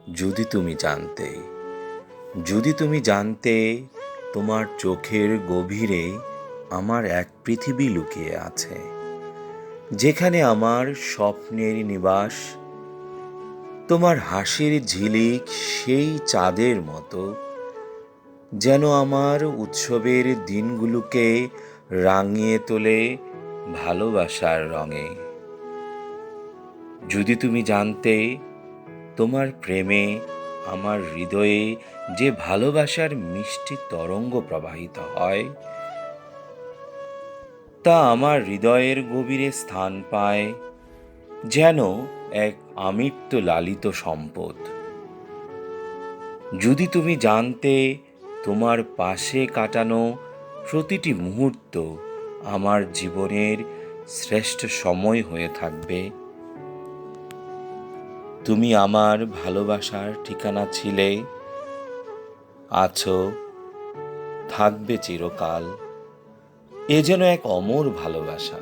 যদি তুমি জানতে, যদি তুমি জানতে, তোমার চোখের গভীরে আমার এক পৃথিবী লুকিয়ে আছে, যেখানে আমার স্বপ্নের নিবাস। তোমার হাসির ঝিলিক সেই চাঁদের মতো, যেন আমার উৎসবের দিনগুলোকে রাঙিয়ে তোলে ভালোবাসার রঙে। যদি তুমি জানতে, তোমার প্রেমে আমার হৃদয়ে যে ভালোবাসার মিষ্টি তরঙ্গ প্রবাহিত হয়, তা আমার হৃদয়ের গভীরে স্থান পায় যেন এক আমৃত্য লালিত সম্পদ। যদি তুমি জানতে, তোমার পাশে কাটানো প্রতিটি মুহূর্ত আমার জীবনের শ্রেষ্ঠ সময় হয়ে থাকবে। তুমি আমার ভালোবাসার ঠিকানা ছিলে, আছো, থাকবে চিরকাল। এ যেন এক অমর ভালোবাসা।